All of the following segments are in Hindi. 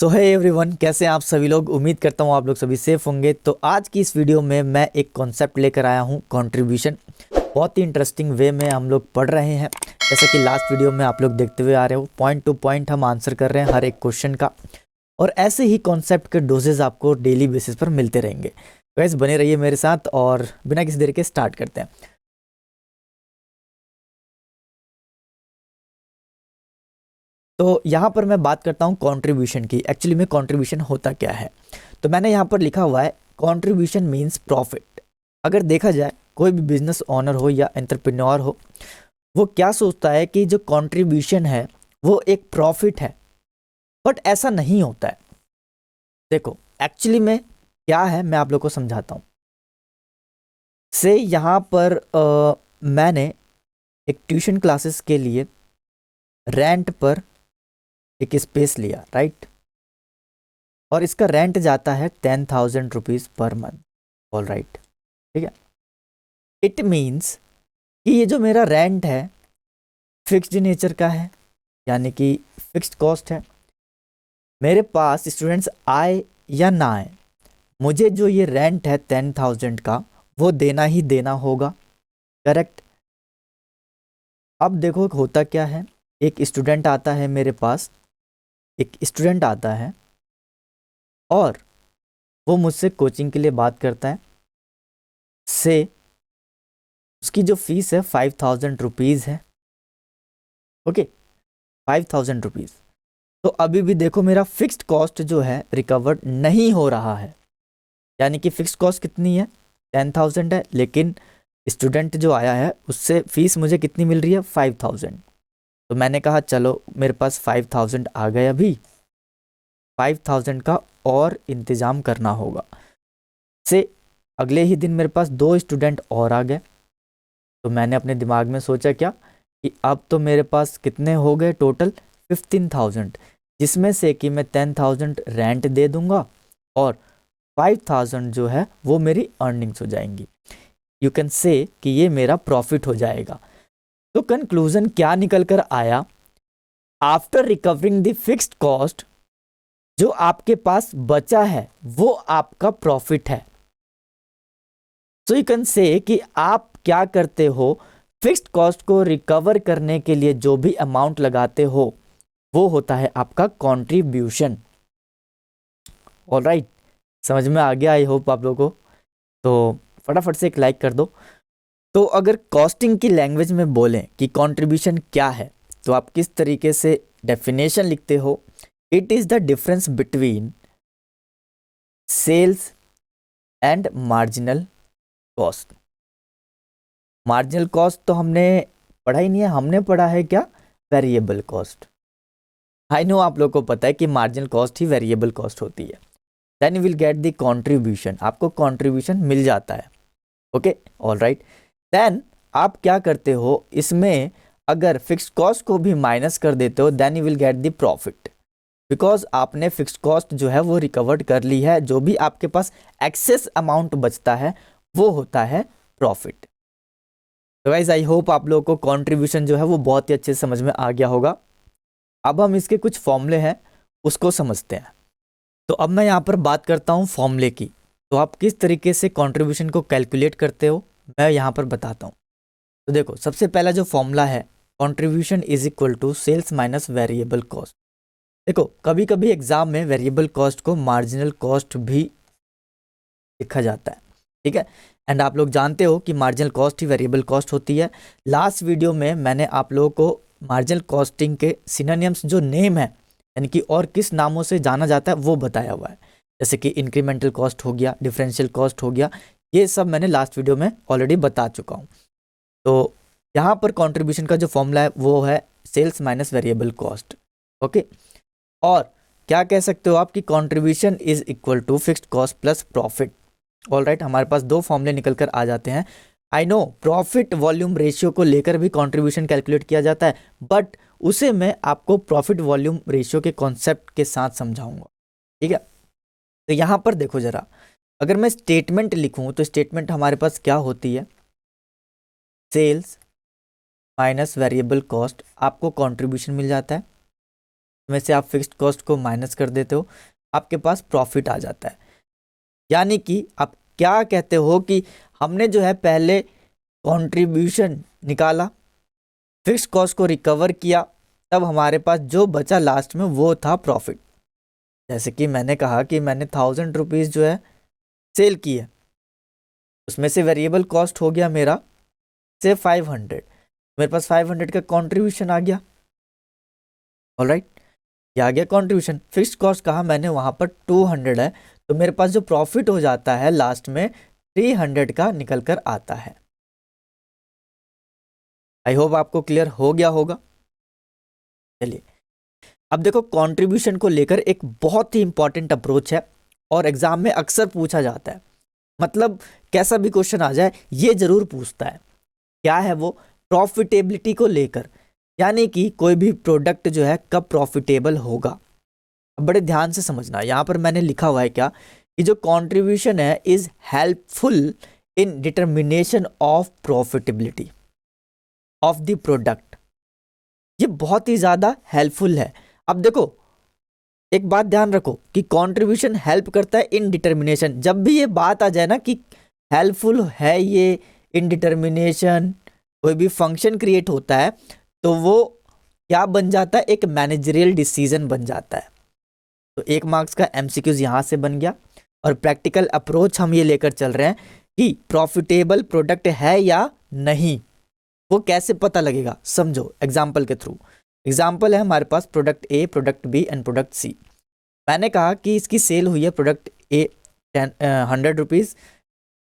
सो है एवरीवन, कैसे हैं आप सभी लोग। उम्मीद करता हूँ आप लोग सभी सेफ होंगे। तो आज की इस वीडियो में मैं एक कॉन्सेप्ट लेकर आया हूँ, कंट्रीब्यूशन। बहुत ही इंटरेस्टिंग वे में हम लोग पढ़ रहे हैं। जैसा कि लास्ट वीडियो में आप लोग देखते हुए आ रहे हो, पॉइंट टू पॉइंट हम आंसर कर रहे हैं हर एक क्वेश्चन का। और ऐसे ही कॉन्सेप्ट के डोजेज आपको डेली बेसिस पर मिलते रहेंगे। गाइस बने रहिए मेरे साथ और बिना किसी देर के स्टार्ट करते हैं। तो यहाँ पर मैं बात करता हूँ कंट्रीब्यूशन की। एक्चुअली में कंट्रीब्यूशन होता क्या है, तो मैंने यहाँ पर लिखा हुआ है कंट्रीब्यूशन मीन्स प्रॉफिट। अगर देखा जाए, कोई भी बिजनेस ओनर हो या एंटरप्रेन्योर हो, वो क्या सोचता है कि जो कंट्रीब्यूशन है वो एक प्रॉफिट है। बट ऐसा नहीं होता है। देखो एक्चुअली में क्या है, मैं आप लोग को समझाता हूँ। से यहाँ पर मैंने एक ट्यूशन क्लासेस के लिए रेंट पर एक स्पेस लिया, राइट। और इसका रेंट जाता है 10,000 rupees per month. All right, ठीक है। इट मीन्स कि ये जो मेरा रेंट है फिक्स्ड नेचर का है, यानी कि फिक्स्ड कॉस्ट है। मेरे पास स्टूडेंट्स आए या ना आए, मुझे जो ये रेंट है 10,000 का वो देना ही देना होगा, करेक्ट। अब देखो होता क्या है, एक स्टूडेंट आता है मेरे पास, एक स्टूडेंट आता है और वो मुझसे कोचिंग के लिए बात करता है। से उसकी जो फीस है 5,000 रुपीज़ है, ओके, 5,000 रुपीज़। तो अभी भी देखो मेरा फिक्स्ड कॉस्ट जो है रिकवर्ड नहीं हो रहा है। यानी कि फिक्स्ड कॉस्ट कितनी है, 10,000 है, लेकिन स्टूडेंट जो आया है उससे फीस मुझे कितनी मिल रही है, 5,000। तो मैंने कहा चलो मेरे पास 5,000 आ गए, अभी 5,000 का और इंतज़ाम करना होगा। से अगले ही दिन मेरे पास 2 स्टूडेंट और आ गए। तो मैंने अपने दिमाग में सोचा क्या कि अब तो मेरे पास कितने हो गए टोटल, 15,000, जिसमें से कि मैं 10,000 रेंट दे दूंगा और 5,000 जो है वो मेरी अर्निंग्स हो जाएंगी। यू कैन से कि ये मेरा प्रॉफिट हो जाएगा। तो कंक्लूजन क्या निकल कर आया, after recovering the fixed cost, जो आपके पास बचा है वो आपका प्रॉफिट है। सो यू कैन से कि आप क्या करते हो, फिक्स्ड कॉस्ट को रिकवर करने के लिए जो भी अमाउंट लगाते हो वो होता है आपका कंट्रीब्यूशन। ऑलराइट, समझ में आ गया आई होप आप लोगों को। तो फटाफट से एक लाइक कर दो। तो अगर कॉस्टिंग की लैंग्वेज में बोलें कि कंट्रीब्यूशन क्या है, तो आप किस तरीके से डेफिनेशन लिखते हो, it is the difference between sales and marginal cost. Marginal cost तो हमने पढ़ा ही नहीं है, हमने पढ़ा है क्या, वेरिएबल कॉस्ट। आई नो आप लोग को पता है कि मार्जिनल कॉस्ट ही वेरिएबल कॉस्ट होती है। Then you will get the contribution, आपको कंट्रीब्यूशन मिल जाता है, ओके, ऑल राइट। देन आप क्या करते हो, इसमें अगर फिक्स्ड कॉस्ट को भी माइनस कर देते हो, then you will get the profit, because आपने फिक्स्ड कॉस्ट जो है वो रिकवर्ड कर ली है। जो भी आपके पास एक्सेस अमाउंट बचता है वो होता है प्रॉफिट। तो गाइस आई होप आप लोगों को कंट्रीब्यूशन जो है वो बहुत ही अच्छे से समझ में आ गया होगा। अब हम इसके कुछ फॉर्मूले हैं उसको समझते हैं। तो अब मैं यहाँ पर बात करता हूँ फॉर्मूले की। तो आप किस तरीके से कंट्रीब्यूशन को कैलकुलेट करते हो मैं यहाँ पर बताता हूँ। तो देखो सबसे पहला जो फॉर्मूला है, contribution is equal to sales minus variable cost. देखो कभी कभी एग्जाम में वेरिएबल कॉस्ट को मार्जिनल कॉस्ट भी लिखा जाता है, ठीक है। एंड आप लोग जानते हो कि मार्जिनल कॉस्ट ही वेरिएबल कॉस्ट होती है। लास्ट वीडियो में मैंने आप लोगों को मार्जिनल कॉस्टिंग के सिनोनिम्स जो नेम है, यानी कि और किस नामों से जाना जाता है वो बताया हुआ है। जैसे कि इंक्रीमेंटल कॉस्ट हो गया, डिफरेंशियल कॉस्ट हो गया, ये सब मैंने लास्ट वीडियो में ऑलरेडी बता चुका हूँ। तो यहाँ पर कंट्रीब्यूशन का जो फॉर्मूला है वो है sales minus variable cost, okay. और क्या कह सकते हो आप कि contribution is equal to fixed cost plus profit. All right, हमारे पास दो फॉर्मूले निकल कर आ जाते हैं। I know profit volume ratio को लेकर भी कंट्रीब्यूशन कैलकुलेट किया जाता है, बट उसे मैं आपको प्रॉफिट वॉल्यूम रेशियो के कॉन्सेप्ट के साथ समझाऊंगा, ठीक है। तो यहाँ पर देखो जरा, अगर मैं स्टेटमेंट लिखूं तो स्टेटमेंट हमारे पास क्या होती है, सेल्स माइनस वेरिएबल कॉस्ट, आपको कंट्रीब्यूशन मिल जाता है। में से आप फिक्स्ड कॉस्ट को माइनस कर देते हो, आपके पास प्रॉफिट आ जाता है। यानी कि आप क्या कहते हो कि हमने जो है पहले कंट्रीब्यूशन निकाला, फिक्स्ड कॉस्ट को रिकवर किया, तब हमारे पास जो बचा लास्ट में वो था प्रॉफिट। जैसे कि मैंने कहा कि मैंने 1000 रुपीज़ जो है सेल की है, उसमें से वेरिएबल कॉस्ट हो गया मेरा से 500, मेरे पास 500 का कंट्रीब्यूशन आ गया। ऑलराइट, ये आ गया कंट्रीब्यूशन। फिक्स्ड कॉस्ट कहा मैंने, वहां पर 200 है, तो मेरे पास जो प्रॉफिट हो जाता है लास्ट में 300 का निकल कर आता है। आई होप आपको क्लियर हो गया होगा। चलिए अब देखो, कंट्रीब्यूशन को लेकर एक बहुत ही इंपॉर्टेंट अप्रोच है और एग्जाम में अक्सर पूछा जाता है, मतलब कैसा भी क्वेश्चन आ जाए ये जरूर पूछता है। क्या है वो? प्रॉफिटेबिलिटी को लेकर, यानी कि कोई भी प्रोडक्ट जो है कब प्रॉफिटेबल होगा। अब बड़े ध्यान से समझना, यहाँ पर मैंने लिखा हुआ है क्या कि जो कंट्रीब्यूशन है is helpful in determination of profitability of the product. ये बहुत ही ज्यादा हेल्पफुल है। अब देखो एक बात ध्यान रखो कि कंट्रीब्यूशन हेल्प करता है इन डिटर्मिनेशन। जब भी ये बात आ जाए ना कि हेल्पफुल है ये इन डिटर्मिनेशन, कोई भी फंक्शन क्रिएट होता है तो वो क्या बन जाता है? एक मैनेजरियल डिसीजन बन जाता है। तो 1 मार्क्स का एमसीक्यूज यहां से बन गया। और प्रैक्टिकल अप्रोच हम ये लेकर चल रहे हैं कि प्रॉफिटेबल प्रोडक्ट है या नहीं, वो कैसे पता लगेगा, समझो एग्जाम्पल के थ्रू। एग्जाम्पल है हमारे पास product A, product B and product C. मैंने कहा कि इसकी सेल हुई है प्रोडक्ट ए 100 रुपीज़,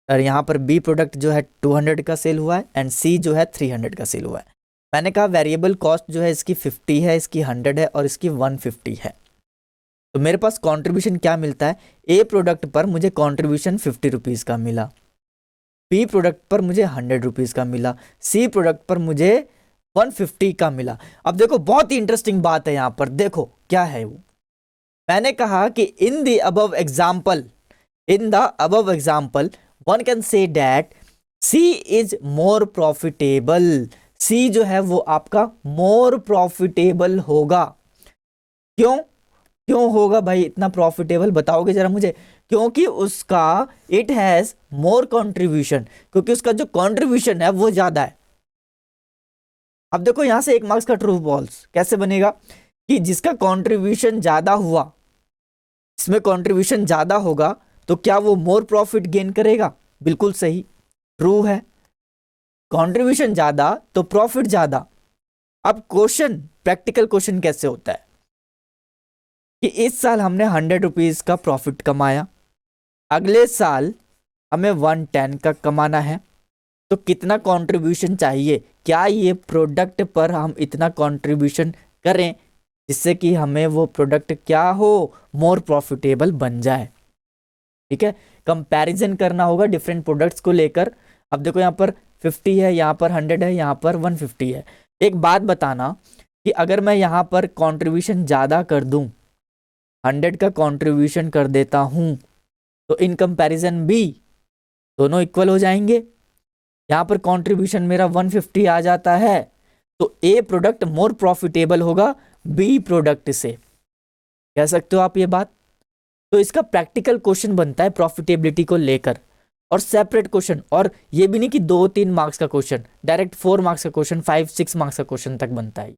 और यहाँ पर बी प्रोडक्ट जो है 200 का सेल हुआ है एंड सी जो है 300 का सेल हुआ है। मैंने कहा वेरिएबल कॉस्ट जो है इसकी 50 है, इसकी 100 है और इसकी 150 है। तो मेरे पास कंट्रीब्यूशन क्या मिलता है? ए प्रोडक्ट पर मुझे कंट्रीब्यूशन 50 रुपीज़ का मिला, बी प्रोडक्ट पर मुझे 100 रुपीज़ का मिला, सी प्रोडक्ट पर मुझे 150 का मिला। अब देखो बहुत ही इंटरेस्टिंग बात है यहाँ पर, देखो क्या है वो। मैंने कहा कि in the above example one can say that C is more profitable. C जो है वो आपका मोर प्रॉफिटेबल होगा। क्यों होगा भाई इतना प्रॉफिटेबल, बताओगे जरा मुझे? क्योंकि उसका इट हैज मोर कंट्रीब्यूशन, क्योंकि उसका जो कंट्रीब्यूशन है वो ज्यादा है। अब देखो यहां से 1 मार्क्स का ट्रू फॉल्स कैसे बनेगा कि जिसका कंट्रीब्यूशन ज्यादा हुआ, इसमें कंट्रीब्यूशन ज्यादा होगा तो क्या वो मोर प्रॉफिट गेन करेगा? बिल्कुल सही, ट्रू है। कंट्रीब्यूशन ज्यादा तो प्रॉफिट ज्यादा। अब क्वेश्चन, प्रैक्टिकल क्वेश्चन कैसे होता है कि इस साल हमने 100 रुपीज का प्रॉफिट कमाया, अगले साल हमें 110 का कमाना है, तो कितना कंट्रीब्यूशन चाहिए? क्या ये प्रोडक्ट पर हम इतना कंट्रीब्यूशन करें जिससे कि हमें वो प्रोडक्ट क्या हो, मोर प्रॉफिटेबल बन जाए। ठीक है, कंपैरिजन करना होगा डिफरेंट प्रोडक्ट्स को लेकर। अब देखो यहाँ पर 50 है, यहाँ पर 100 है, यहाँ पर 150 है। एक बात बताना कि अगर मैं यहाँ पर कंट्रीब्यूशन ज़्यादा कर दूं, 100 का कंट्रीब्यूशन कर देता हूं, तो इन कंपैरिजन बी दोनों इक्वल हो जाएंगे। यहाँ पर कंट्रीब्यूशन मेरा 150 आ जाता है, तो ए प्रोडक्ट मोर प्रॉफिटेबल होगा बी प्रोडक्ट से। कह सकते हो आप ये बात? तो इसका प्रैक्टिकल क्वेश्चन बनता है प्रॉफिटेबिलिटी को लेकर, और सेपरेट क्वेश्चन, और ये भी नहीं कि 2-3 मार्क्स का क्वेश्चन, डायरेक्ट 4 मार्क्स का क्वेश्चन, 5-6 मार्क्स का क्वेश्चन तक बनता है।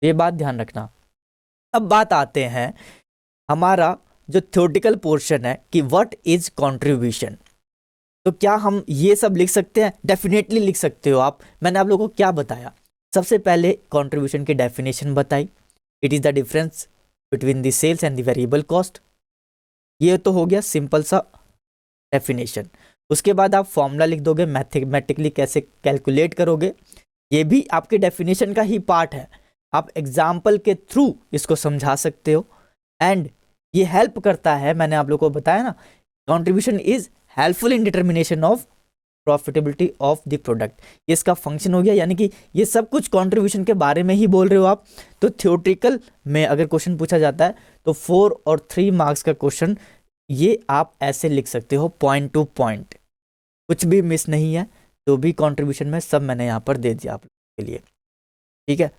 ये बात ध्यान रखना। अब बात आते हैं हमारा जो थ्योरेटिकल पोर्शन है कि व्हाट इज कंट्रीब्यूशन। तो क्या हम ये सब लिख सकते हैं? डेफिनेटली लिख सकते हो आप। मैंने आप लोगों को क्या बताया? सबसे पहले कंट्रीब्यूशन की डेफिनेशन बताई, it is the difference between the sales and the variable cost. ये तो हो गया सिंपल सा डेफिनेशन। उसके बाद आप फॉर्मूला लिख दोगे, मैथमेटिकली कैसे कैलकुलेट करोगे, ये भी आपके डेफिनेशन का ही पार्ट है। आप एग्जाम्पल के थ्रू इसको समझा सकते हो, एंड ये हेल्प करता है। मैंने आप लोगों को बताया ना, contribution is helpful in determination of profitability of the product. ये इसका फंक्शन हो गया, यानी कि ये सब कुछ कंट्रीब्यूशन के बारे में ही बोल रहे हो आप। तो थ्योरेटिकल में अगर क्वेश्चन पूछा जाता है तो 4 और 3 मार्क्स का क्वेश्चन ये आप ऐसे लिख सकते हो, पॉइंट टू पॉइंट, कुछ भी मिस नहीं है। तो भी कंट्रीब्यूशन में सब मैंने यहाँ पर दे दिया आप लोगों के लिए। ठीक है,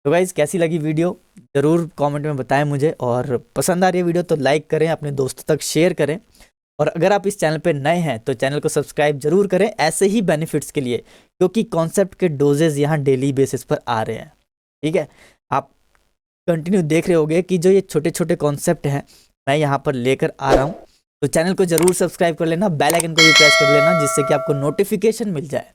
तो गाइज कैसी लगी वीडियो ज़रूर कमेंट में बताएं मुझे, और पसंद आ रही है वीडियो तो लाइक करें, अपने दोस्तों तक शेयर करें, और अगर आप इस चैनल पे नए हैं तो चैनल को सब्सक्राइब जरूर करें ऐसे ही बेनिफिट्स के लिए, क्योंकि कॉन्सेप्ट के डोजेज यहाँ डेली बेसिस पर आ रहे हैं। ठीक है, आप कंटिन्यू देख रहे होगे कि जो ये छोटे छोटे कॉन्सेप्ट हैं मैं यहाँ पर लेकर आ रहा हूँ। तो चैनल को जरूर सब्सक्राइब कर लेना, बेल आइकन को भी प्रेस कर लेना, जिससे कि आपको नोटिफिकेशन मिल जाए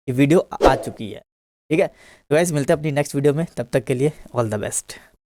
कि वीडियो आ चुकी है। ठीक है, तो गाइस मिलते हैं अपनी नेक्स्ट वीडियो में, तब तक के लिए ऑल द बेस्ट।